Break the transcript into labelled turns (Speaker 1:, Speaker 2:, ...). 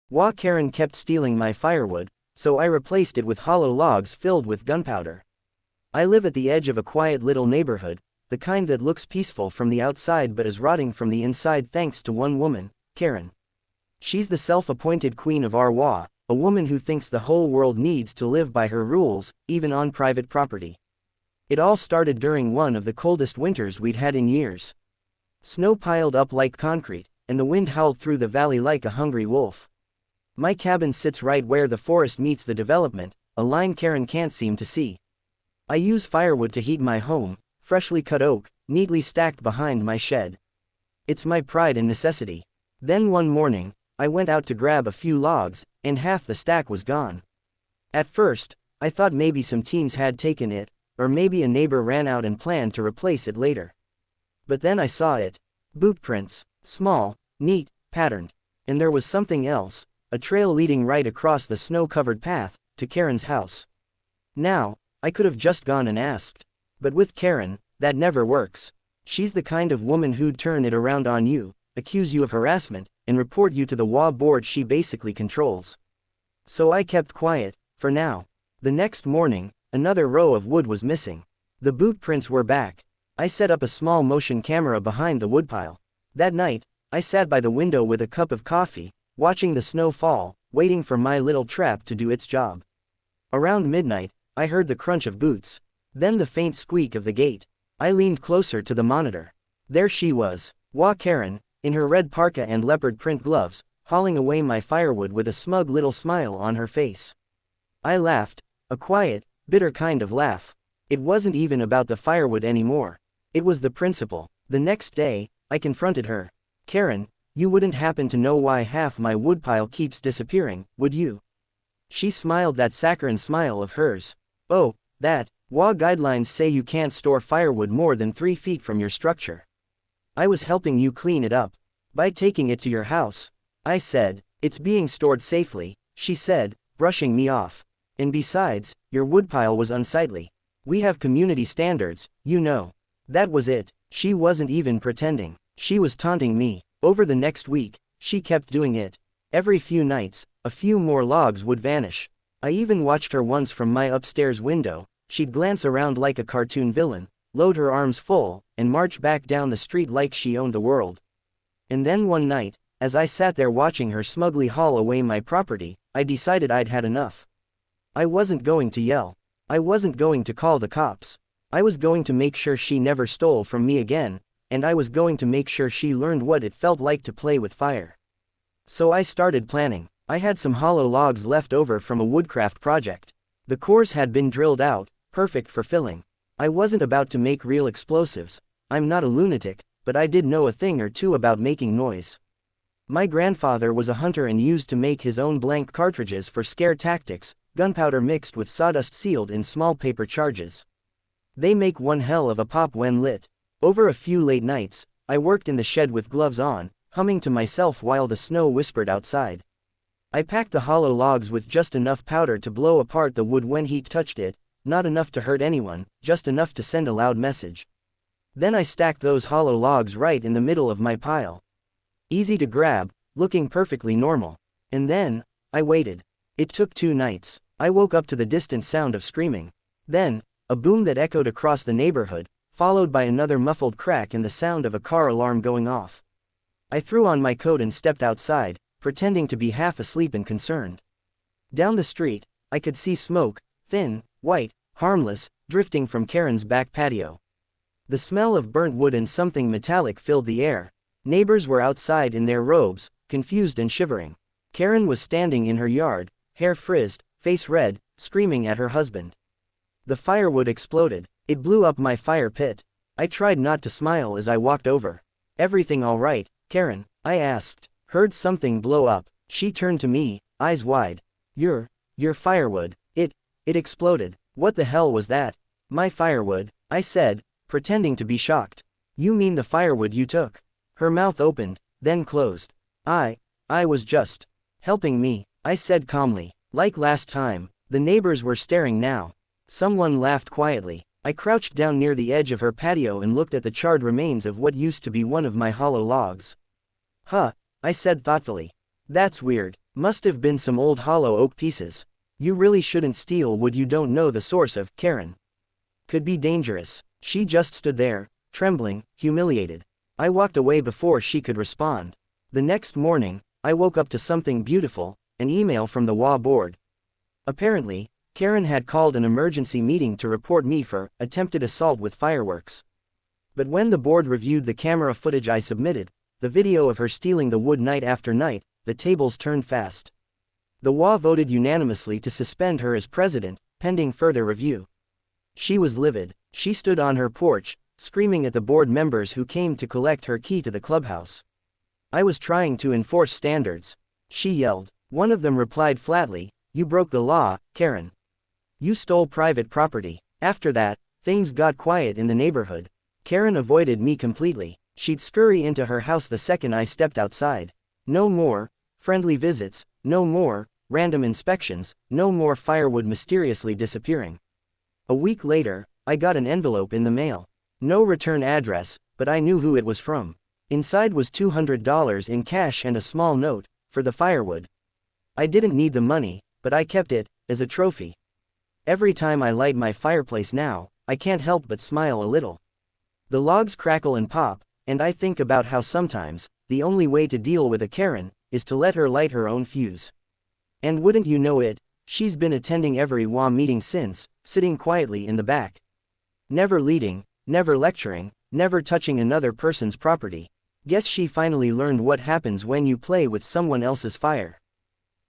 Speaker 1: HOA Karen kept stealing my firewood, so I replaced it with hollow logs filled with gunpowder. I live at the edge of a quiet little neighborhood, the kind that looks peaceful from the outside but is rotting from the inside thanks to one woman, Karen. She's the self-appointed queen of our HOA, a woman who thinks the whole world needs to live by her rules, even on private property. It all started during one of the coldest winters we'd had in years. Snow piled up like concrete, and the wind howled through the valley like a hungry wolf. My cabin sits right where the forest meets the development, a line Karen can't seem to see. I use firewood to heat my home, freshly cut oak, neatly stacked behind my shed. It's my pride and necessity. Then one morning, I went out to grab a few logs, and half the stack was gone. At first, I thought maybe some teens had taken it, or maybe a neighbor ran out and planned to replace it later. But then I saw it. Boot prints, small, neat, patterned. And there was something else, a trail leading right across the snow-covered path, to Karen's house. Now, I could have just gone and asked. But with Karen, that never works. She's the kind of woman who'd turn it around on you, accuse you of harassment, and report you to the HOA board she basically controls. So I kept quiet, for now. The next morning, another row of wood was missing. The boot prints were back. I set up a small motion camera behind the woodpile. That night, I sat by the window with a cup of coffee, watching the snow fall, waiting for my little trap to do its job. Around midnight, I heard the crunch of boots. Then the faint squeak of the gate. I leaned closer to the monitor. There she was, HOA Karen, in her red parka and leopard print gloves, hauling away my firewood with a smug little smile on her face. I laughed, a quiet, bitter kind of laugh. It wasn't even about the firewood anymore. It was the principle. The next day, I confronted her. Karen, you wouldn't happen to know why half my woodpile keeps disappearing, would you? She smiled that saccharine smile of hers. Oh, that. HOA guidelines say you can't store firewood more than 3 feet from your structure. I was helping you clean it up. By taking it to your house. I said, it's being stored safely, she said, brushing me off. And besides, your woodpile was unsightly. We have community standards, you know. That was it. She wasn't even pretending. She was taunting me. Over the next week, she kept doing it. Every few nights, a few more logs would vanish. I even watched her once from my upstairs window. She'd glance around like a cartoon villain, load her arms full, and march back down the street like she owned the world. And then one night, as I sat there watching her smugly haul away my property, I decided I'd had enough. I wasn't going to yell. I wasn't going to call the cops. I was going to make sure she never stole from me again, and I was going to make sure she learned what it felt like to play with fire. So I started planning. I had some hollow logs left over from a woodcraft project. The cores had been drilled out, perfect for filling. I wasn't about to make real explosives. I'm not a lunatic, but I did know a thing or two about making noise. My grandfather was a hunter and used to make his own blank cartridges for scare tactics, gunpowder mixed with sawdust sealed in small paper charges. They make one hell of a pop when lit. Over a few late nights, I worked in the shed with gloves on, humming to myself while the snow whispered outside. I packed the hollow logs with just enough powder to blow apart the wood when heat touched it, not enough to hurt anyone, just enough to send a loud message. Then I stacked those hollow logs right in the middle of my pile. Easy to grab, looking perfectly normal. And then, I waited. It took 2 nights. I woke up to the distant sound of screaming. Then, a boom that echoed across the neighborhood, followed by another muffled crack and the sound of a car alarm going off. I threw on my coat and stepped outside, pretending to be half asleep and concerned. Down the street, I could see smoke, thin, white, harmless, drifting from Karen's back patio. The smell of burnt wood and something metallic filled the air. Neighbors were outside in their robes, confused and shivering. Karen was standing in her yard, hair frizzed, face red, screaming at her husband. The firewood exploded. It blew up my fire pit. I tried not to smile as I walked over. Everything all right, Karen? I asked. Heard something blow up. She turned to me, eyes wide. Your firewood. It exploded. What the hell was that? My firewood, I said, pretending to be shocked. You mean the firewood you took? Her mouth opened, then closed. I was just helping me, I said calmly. Like last time, the neighbors were staring now. Someone laughed quietly. I crouched down near the edge of her patio and looked at the charred remains of what used to be one of my hollow logs. Huh, I said thoughtfully. That's weird. Must have been some old hollow oak pieces. You really shouldn't steal wood you don't know the source of, Karen. Could be dangerous. She just stood there, trembling, humiliated. I walked away before she could respond. The next morning, I woke up to something beautiful, an email from the HOA board. Apparently, Karen had called an emergency meeting to report me for attempted assault with fireworks. But when the board reviewed the camera footage I submitted, the video of her stealing the wood night after night, the tables turned fast. The HOA voted unanimously to suspend her as president, pending further review. She was livid. She stood on her porch, screaming at the board members who came to collect her key to the clubhouse. I was trying to enforce standards. She yelled. One of them replied flatly, "You broke the law, Karen. You stole private property." After that, things got quiet in the neighborhood. Karen avoided me completely. She'd scurry into her house the second I stepped outside. No more friendly visits, no more random inspections, no more firewood mysteriously disappearing. A week later, I got an envelope in the mail. No return address, but I knew who it was from. Inside was $200 in cash and a small note, for the firewood. I didn't need the money, but I kept it, as a trophy. Every time I light my fireplace now, I can't help but smile a little. The logs crackle and pop, and I think about how sometimes, the only way to deal with a Karen, is to let her light her own fuse. And wouldn't you know it, she's been attending every HOA meeting since, sitting quietly in the back. Never leading, never lecturing, never touching another person's property. Guess she finally learned what happens when you play with someone else's fire.